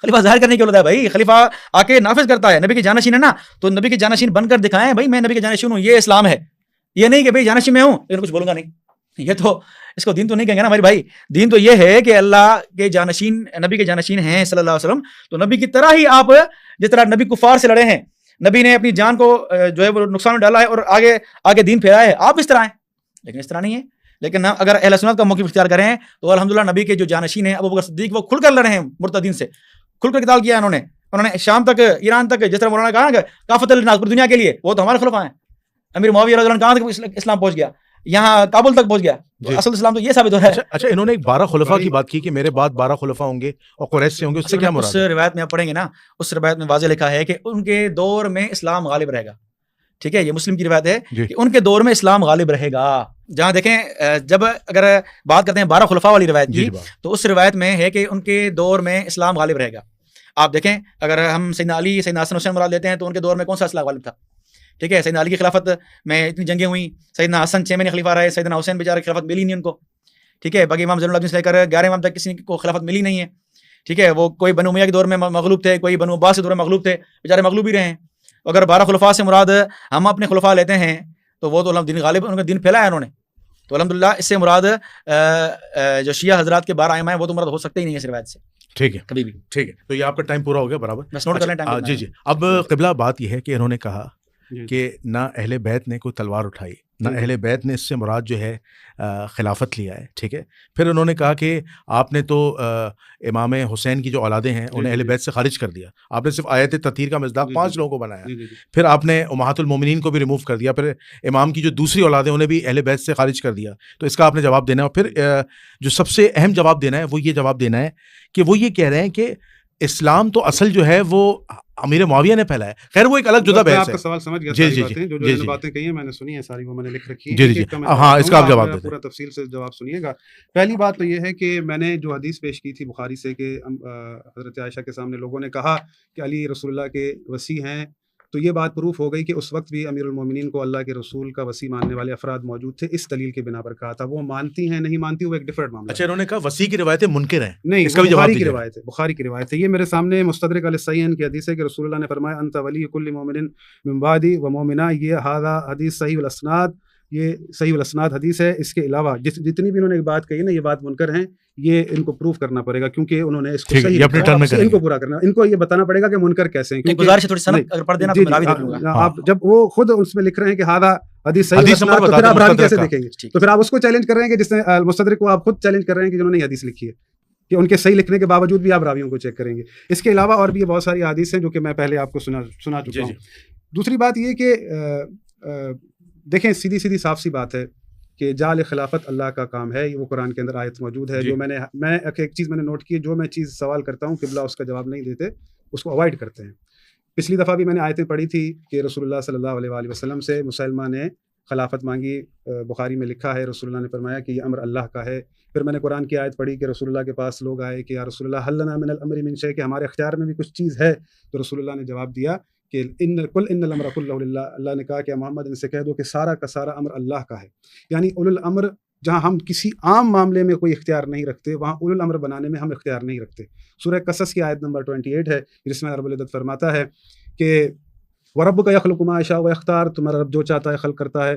خلیفہ ظاہر کرنے کے لیے ہوتا ہے. بھائی خلیفہ آ کے نافذ کرتا ہے، نبی کے جانشین ہے نا، تو نبی کے جانشین بن کر دکھائیں بھائی میں نبی کے جانشین ہوں، یہ اسلام ہے. یہ نہیں کہ بھائی جانشین میں ہوں لیکن کچھ بولوں گا نہیں، یہ تو اس کو دین تو نہیں کہیں گے نا میرے بھائی. دین تو یہ ہے کہ اللہ کے جانشین، نبی کے جانشین ہیں صلی اللہ علیہ وسلم، تو نبی کی طرح ہی آپ، جس طرح نبی کفار سے لڑے ہیں، نبی نے اپنی جان کو جو ہے وہ نقصان میں ڈالا ہے اور آگے دین پھیلایا ہے، آپ اس طرح ہیں. لیکن اس طرح نہیں ہے. لیکن اگر اہل سنت کا موقف اختیار کریں تو الحمدللہ نبی کے جو جانشین ہیں ابوبکر صدیق، وہ کھل کر لڑے ہیں مرتدین سے، کھل کر قتال کیا انہوں نے شام تک، ایران تک، جس طرح مولانا کہا کہ کافت الناس پوری دنیا کے لیے، وہ تو ہمارے خلفاء ہیں. امیر معاویہ رضی اللہ عنہ کہاں تک اسلام پہنچ گیا، یہاں کابل تک پہنچ گیا. اصل اسلام تو یہ ثابت ہو رہا ہے. اچھا انہوں نے ایک 12 خلفاء کی بات کی کہ میرے بعد 12 خلفاء ہوں گے اور قریش سے ہوں گے، اس سے کیا مراد ہے؟ اس روایت میں آپ پڑھیں گے نا، اس روایت میں واضح لکھا ہے کہ ان کے دور میں اسلام غالب رہے گا. ٹھیک ہے، یہ مسلم کی روایت ہے کہ ان کے دور میں اسلام غالب رہے گا. جہاں دیکھیں جب اگر بات کرتے ہیں 12 خلفاء والی روایت کی، تو اس روایت میں ہے کہ ان کے دور میں اسلام غالب رہے گا. آپ دیکھیں اگر ہم سیدنا علی، سیدنا حسن، حسین مراد لیتے ہیں تو ان کے دور میں کون سا اسلام غالب تھا؟ ٹھیک ہے، سیدنا علی کی خلافت میں اتنی جنگیں ہوئیں، سیدنا حسن 6 مہینے خلیفہ رہے، سیدنا حسین بیچارے خلافت ملی نہیں ان کو. ٹھیک ہے، باقی امام زین العابدین سے لے کر 11 امام تک کسی کو خلافت ملی نہیں ہے. ٹھیک ہے، وہ کوئی بنو امیہ کے دور میں مغلوب تھے، کوئی بنو عباس کے دور میں مغلوب تھے، بیچارے مغلوب ہی رہے ہیں. اگر 12 خلفاء سے مراد ہم اپنے خلفاء لیتے ہیں تو وہ تو دین غالب، ان کا دین پھیلایا انہوں نے. تو الحمدللہ اس سے مراد جو شیعہ حضرات کے 12 ائمہ ہیں وہ تو مراد ہو سکتے ہی نہیں ہے اس روایت سے. ٹھیک ہے، کبھی بھی. ٹھیک ہے، تو یہ آپ کا ٹائم پورا ہو گیا برابر. بس نوٹ کر لیں ٹائم. جی. اب قبلہ بات یہ ہے کہ انہوں نے کہا کہ نہ اہل بیت نے کوئی تلوار اٹھائی، نہ اہل بیت نے اس سے مراد جو ہے خلافت لیا ہے. ٹھیک ہے، پھر انہوں نے کہا کہ آپ نے تو امام حسین کی جو اولادیں ہیں انہیں اہل بیت سے خارج کر دیا، آپ نے صرف آیت تطہیر کا مصداق 5 لوگوں کو بنایا، پھر آپ نے امہات المومنین کو بھی ریموو کر دیا، پھر امام کی جو دوسری اولادیں انہیں بھی اہل بیت سے خارج کر دیا. تو اس کا آپ نے جواب دینا ہے. اور پھر جو سب سے اہم جواب دینا ہے وہ یہ جواب دینا ہے کہ وہ یہ کہہ رہے ہیں کہ اسلام تو اصل جو ہے وہ امیر معاویہ نے پھیلایا. خیر وہ ایک الگ جدہ بحث ہے. آپ کا سوال سمجھ گیا. ساری باتیں جو باتیں کہی ہیں میں نے سنی ہیں، ساری وہ میں نے لکھ رکھی ہیں. جی ہاں، اس کا آپ جواب دیں، پورا تفصیل سے جواب سنیے گا. پہلی بات تو یہ ہے کہ میں نے جو حدیث پیش کی تھی بخاری سے کہ حضرت عائشہ کے سامنے لوگوں نے کہا کہ علی رسول اللہ کے وصی ہیں، تو یہ بات پروف ہو گئی کہ اس وقت بھی امیر المومنین کو اللہ کے رسول کا وصی ماننے والے افراد موجود تھے. اس دلیل کے بنا پر کہا تھا. وہ مانتی ہیں نہیں مانتی وہ ایک ڈفرنٹ معاملہ. اچھا انہوں نے کہا وصی کی روایتیں منکر ہیں. نہیں، اس کا بھی جواب بخاری کی روایت ہے، بخاری کی روایت ہے. یہ میرے سامنے مستدرک علی الصحیحین کی حدیث ہے کہ رسول اللہ نے فرمایا انت ولی کل مومن من بعدی و مومنہ. یہ ھذا حدیث صحیح الاسناد، یہ صحیح الاسناد حدیث ہے. اس کے علاوہ جتنی بھی انہوں نے بات کہی نا یہ بات منکر ہیں، یہ ان کو پروف کرنا پڑے گا کیونکہ انہوں نے اس کو صحیح اپنے ٹرم میں ان کو پورا کرنا، ان کو یہ بتانا پڑے گا کہ منکر کیسے ہیں. گزارش ہے تھوڑی سند اگر پڑھ دینا تو میں راوی دیکھ لوں گا. آپ جب وہ خود اس میں لکھ رہے ہیں کہ ھذا حدیث صحیح الاسناد، تو پھر آپ راوی کیسے دیکھیں گے؟ تو پھر آپ اس کو چیلنج کر رہے ہیں کہ جس نے مستدرک کو آپ خود چیلنج کر رہے ہیں کہ جنہوں نے یہ حدیث لکھی ہے، کہ ان کے صحیح لکھنے کے باوجود بھی آپ راویوں کو چیک کریں گے. اس کے علاوہ اور بھی بہت ساری حدیث ہیں جو کہ میں پہلے آپ کو سنا چکا ہوں. دوسری بات یہ کہ دیکھیں سیدھی صاف سی بات ہے کہ جعل خلافت اللہ کا کام ہے. وہ قرآن کے اندر آیت موجود ہے. جو میں ایک چیز میں نے نوٹ کی ہے، جو میں چیز سوال کرتا ہوں قبلہ اس کا جواب نہیں دیتے، اس کو اوائڈ کرتے ہیں. پچھلی دفعہ بھی میں نے آیتیں پڑھی تھی کہ رسول اللہ صلی اللہ علیہ وآلہ وسلم سے مسلمہ نے خلافت مانگی. بخاری میں لکھا ہے رسول اللہ نے فرمایا کہ یہ امر اللہ کا ہے. پھر میں نے قرآن کی آیت پڑھی کہ رسول اللہ کے پاس لوگ آئے کہ یا رسول اللہ حل لنا من الامر من شیء، کہ ہمارے اختیار میں بھی کچھ چیز ہے. تو رسول اللہ نے جواب دیا کہ ان الامر کلہ للہ. اللہ نے کہا کہ محمد ان سے کہہ دو کہ سارا کا سارا امر اللہ کا ہے. یعنی اولو الامر، جہاں ہم کسی عام معاملے میں کوئی اختیار نہیں رکھتے وہاں اولو الامر بنانے میں ہم اختیار نہیں رکھتے. سورہ قصص کی آیت نمبر 28 ہے جس میں رب العزت فرماتا ہے کہ وَرَبُّكَ يَخْلُقُ مَا يَشَاءُ وَيَخْتَارُ، تمہارا رب جو چاہتا ہے خلق کرتا ہے.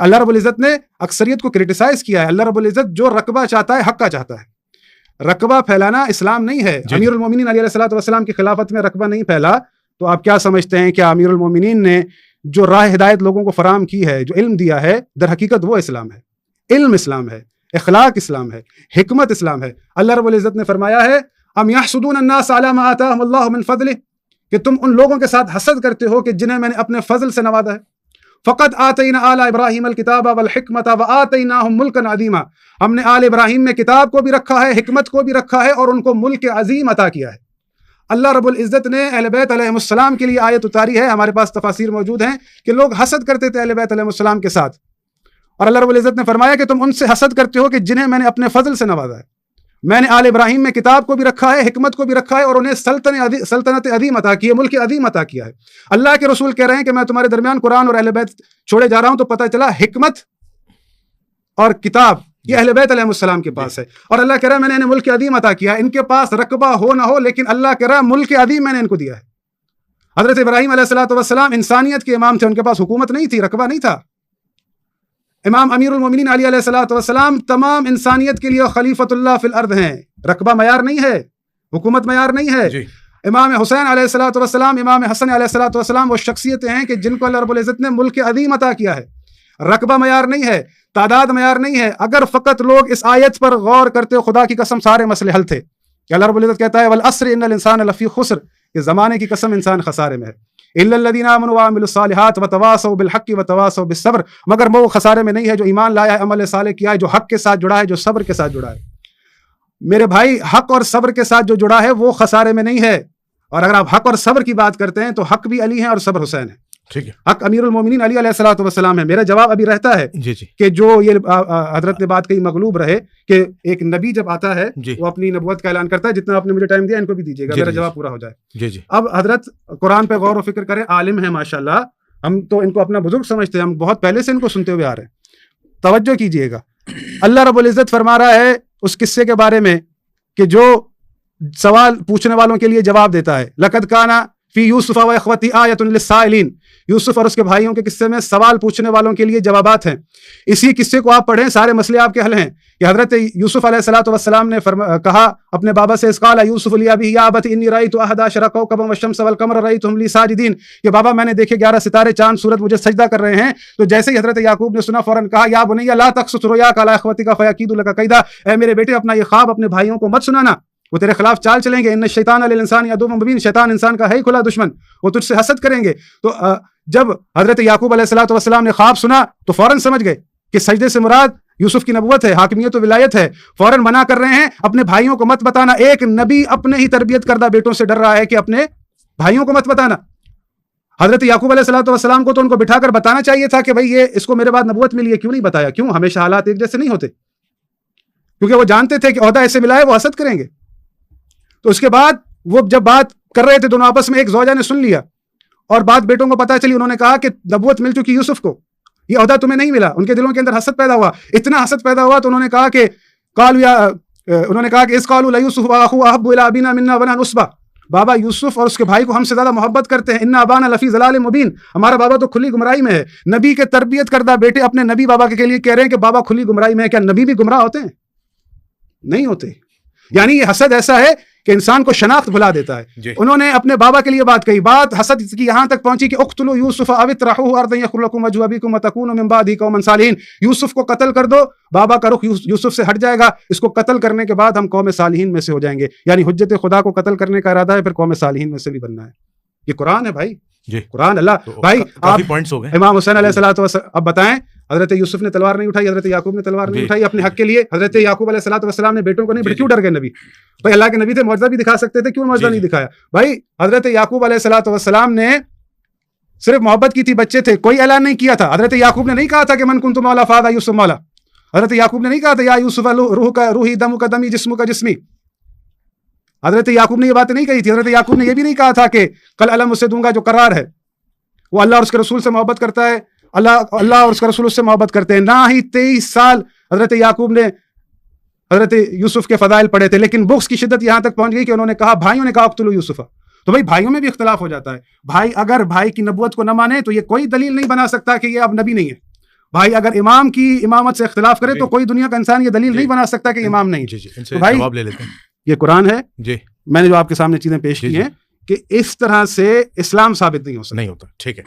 اللہ رب العزت نے اکثریت کو کرٹیسائز کیا ہے. اللہ رب العزت جو رقبہ چاہتا ہے حق کا چاہتا ہے. رقبہ پھیلانا اسلام نہیں ہے. امیر المومنین علیہ الصلوۃ والسلام کی خلافت میں رقبہ نہیں پھیلا تو آپ کیا سمجھتے ہیں کہ امیر المومنین نے جو راہ ہدایت لوگوں کو فراہم کی ہے, جو علم دیا ہے, در حقیقت وہ اسلام ہے. علم اسلام ہے, اخلاق اسلام ہے, حکمت اسلام ہے. اللہ رب العزت نے فرمایا ہے ام یحسدون الناس علی ما آتاہم اللہ من فضلہ, کہ تم ان لوگوں کے ساتھ حسد کرتے ہو کہ جنہیں میں نے اپنے فضل سے نوازا ہے. فقد آتینا آل ابراہیم الکتاب والحکمت وآتیناہم ملکا عظیما, ہم نے آل ابراہیم میں کتاب کو بھی رکھا ہے, حکمت کو بھی رکھا ہے, اور ان کو ملک عظیم عطا کیا ہے. اللہ رب العزت نے اہل بیت علیہ السلام کے لیے آیت اتاری ہے, ہمارے پاس تفاسیر موجود ہیں کہ لوگ حسد کرتے تھے اہل بیت علیہ السلام کے ساتھ, اور اللہ رب العزت نے فرمایا کہ تم ان سے حسد کرتے ہو کہ جنہیں میں نے اپنے فضل سے نوازا ہے. میں نے آل ابراہیم میں کتاب کو بھی رکھا ہے, حکمت کو بھی رکھا ہے, اور انہیں سلطنت عظیم عطا کی ہے, ملک عظیم عطا کیا ہے. اللہ کے رسول کہہ رہے ہیں کہ میں تمہارے درمیان قرآن اور اہل بیت چھوڑے جا رہا ہوں, تو پتہ چلا حکمت اور کتاب یہ اہل بیت علیہ السلام کے پاس ہے, اور اللہ کہہ رہا ہے میں نے انہیں ملک عظیم عطا کیا ہے. ان کے پاس رقبہ ہو نہ ہو, لیکن اللہ کہہ رہا ہے ملک عظیم میں نے ان کو دیا ہے. حضرت ابراہیم علیہ الصلوۃ والسلام انسانیت کے امام تھے, ان کے پاس حکومت نہیں تھی, رقبہ نہیں تھا. امام امیر المومنین علی علیہ الصلوۃ والسلام تمام انسانیت کے لیے خلیفۃ اللہ فی الارض ہیں. رقبہ معیار نہیں ہے, حکومت معیار نہیں ہے. امام حسین علیہ الصلوۃ والسلام, امام حسن علیہ الصلوۃ والسلام وہ شخصیتیں ہیں کہ جن کو اللہ رب العزت نے ملک عظیم عطا کیا ہے. رقبہ معیار نہیں ہے, تعداد معیار نہیں ہے. اگر فقط لوگ اس آیت پر غور کرتے, خدا کی قسم سارے مسئلے حل تھے. کہ اللہ رب العزت کہتا ہے والعصر ان الانسان لفی خسر, کہ زمانے کی قسم انسان خسارے میں ہے. الا الذین آمنوا وعملوا الصالحات وتواصوا بالحق وتواصوا بالصبر, مگر وہ خسارے میں نہیں ہے جو ایمان لایا ہے, عمل صالح کیا ہے, جو حق کے ساتھ جڑا ہے, جو صبر کے ساتھ جڑا ہے. میرے بھائی, حق اور صبر کے ساتھ جو جڑا ہے وہ خسارے میں نہیں ہے. اور اگر آپ حق اور صبر کی بات کرتے ہیں تو حق بھی علی ہیں اور صبر حسین ہے. ٹھیک ہے, حق امیر المومنین علی علیہ الصلوۃ والسلام ہے. میرا جواب ابھی رہتا ہے کہ جو یہ حضرت نے بات کہی مغلوب رہے کہ ایک نبی جب آتا ہے وہ اپنی نبوت کا اعلان کرتا ہے. جتنا آپ نے مجھے ٹائم دیا ان کو بھی دیجیے گا, میرا جواب پورا ہو جائے. اب حضرت قرآن پہ غور و فکر کریں, عالم ہیں ماشاءاللہ, ہم تو ان کو اپنا بزرگ سمجھتے ہیں, ہم بہت پہلے سے ان کو سنتے ہوئے آ رہے ہیں. توجہ کیجیے گا, اللہ رب العزت فرما رہا ہے اس قصے کے بارے میں کہ جو سوال پوچھنے والوں کے لیے جواب دیتا ہے. لقد کان فی یوسف و اخوتی آیۃ للسائلین, یوسف اور اس کے بھائیوں کے قصے میں سوال پوچھنے والوں کے لیے جوابات ہیں. اسی قصے کو آپ پڑھیں, سارے مسئلے آپ کے حل ہیں. کہ حضرت یوسف علیہ الصلوۃ والسلام نے کہا اپنے بابا سے, اذ قال یوسف لابیہ یا ابت انی رأیت 11 کوکبا والشمس والقمر رأیتهم لی ساجدین, کہ بابا میں نے دیکھے 11 ستارے, چاند, سورج مجھے سجدہ کر رہے ہیں. تو جیسے ہی حضرت یعقوب نے سنا, فوراً کہا یا بنی لا تقصص رؤیاک علی اخوتک فیکیدوا لک کیدا, اے میرے بیٹے اپنا یہ خواب اپنے بھائیوں کو مت سنانا, وہ تیرے خلاف چال چلیں گے. ان الشیطان للانسان عدو مبین, شیطان انسان کا ہے ہی کھلا دشمن, وہ تجھ سے حسد کریں گے. تو جب حضرت یعقوب علیہ الصلوۃ والسلام نے خواب سنا تو فوراً سمجھ گئے کہ سجدے سے مراد یوسف کی نبوت ہے, حاکمیت و ولایت ہے. فوراً منع کر رہے ہیں اپنے بھائیوں کو مت بتانا. ایک نبی اپنے ہی تربیت کردہ بیٹوں سے ڈر رہا ہے کہ اپنے بھائیوں کو مت بتانا. حضرت یعقوب علیہ الصلوۃ والسلام کو تو ان کو بٹھا کر بتانا چاہیے تھا کہ بھائی یہ اس کو میرے بعد نبوت ملی ہے, کیوں نہیں بتایا؟ کیوں ہمیشہ حالات ایک جیسے نہیں ہوتے؟ کیونکہ وہ جانتے تھے کہ عہدہ ایسے ملا ہے وہ حسد کریں گے. تو اس کے بعد وہ جب بات کر رہے تھے دونوں آپس میں, ایک زوجہ نے سن لیا اور بات بیٹوں کو پتہ چلی. انہوں نے کہا کہ نبوت مل چکی یوسف کو, یہ عہدہ تمہیں نہیں ملا. ان کے دلوں کے اندر حسد پیدا ہوا, اتنا حسد پیدا ہوا تو انہوں نے کہا کہ اذ قالوا لیوسف واخوہ احب الی ابینا منا ونحن عصبہ, بابا یوسف اور اس کے بھائی کو ہم سے زیادہ محبت کرتے ہیں. ان ابانا لفی ضلال مبین, ہمارا بابا تو کھلی گمراہی میں ہے. نبی کے تربیت کردہ بیٹے اپنے نبی بابا کے لیے کہہ رہے ہیں کہ بابا کھلی گمراہی میں ہے. کیا نبی بھی گمراہ ہوتے ہیں؟ نہیں ہوتے. یعنی یہ حسد ایسا ہے کہ انسان کو شناخت بھلا دیتا ہے. انہوں نے اپنے بابا کے لیے بات کہی, بات حسد کی یہاں تک پہنچی کہ اقتلوا یوسف او اطرحوہ ارضا یخل لکم وجہ ابیکم وتکونوا من بعدہ قوما صالحین, یوسف کو قتل کر دو, بابا کا رخ یوسف سے ہٹ جائے گا. اس کو قتل کرنے کے بعد ہم قوم صالحین میں سے ہو جائیں گے. یعنی حجت خدا کو قتل کرنے کا ارادہ ہے, پھر قوم صالحین میں سے بھی بننا ہے. یہ قرآن ہے بھائی, قرآن. اللہ بھائی آپ امام حسین علیہ الصلوۃ والسلام, اب بتائیں حضرت یوسف نے تلوار نہیں اٹھائی, حضرت یعقوب نے تلوار نہیں اٹھائی اپنے حق کے لیے. حضرت یعقوب علیہ الصلوۃ والسلام نے بیٹوں کو نہیں, کیوں ڈر گئے نبی؟ بھائی اللہ کے نبی تھے, معجزہ بھی دکھا سکتے تھے, کیوں معجزہ نہیں دکھایا؟ بھائی حضرت یعقوب علیہ الصلوۃ والسلام نے صرف محبت کی تھی, بچے تھے, کوئی اعلان نہیں کیا تھا. حضرت یعقوب نے نہیں کہا تھا کہ من کنت مولا فہذا یوسف مولا. حضرت یعقوب نے نہیں کہا تھا یا یوسف روح کا روحی, دم کا دمی, جسم کا جسمی. حضرت یعقوب نے یہ باتیں نہیں کہی تھی. حضرت یعقوب نے یہ بھی نہیں کہا تھا کہ کل علم اسے دوں گا, جو قرار ہے. وہ اللہ اور اس کے رسول سے محبت کرتا ہے, اللہ اور اس کا رسول اس سے محبت کرتے ہیں. نہ ہی 23 سال حضرت یعقوب نے حضرت یوسف کے فضائل پڑھے تھے, لیکن بغض کی شدت یہاں تک پہنچ گئی کہ انہوں نے کہا, بھائیوں نے کہا اقتلوا یوسف. تو بھائی بھائیوں میں بھی اختلاف ہو جاتا ہے. بھائی اگر بھائی کی نبوت کو نہ مانے تو یہ کوئی دلیل نہیں بنا سکتا کہ یہ اب نبی نہیں ہے. بھائی اگر امام کی امامت سے اختلاف کرے تو جی. کوئی دنیا کا انسان یہ دلیل جی. نہیں بنا سکتا کہ امام نہیں. جی جی ان تو سے بھائی جواب لے لیتے ہیں. یہ قرآن ہے, جی میں نے جو آپ کے سامنے چیزیں پیش جی کی جی ہیں کہ اس طرح سے اسلام ثابت نہیں ہو سکتا. نہیں ہوتا. ٹھیک ہے.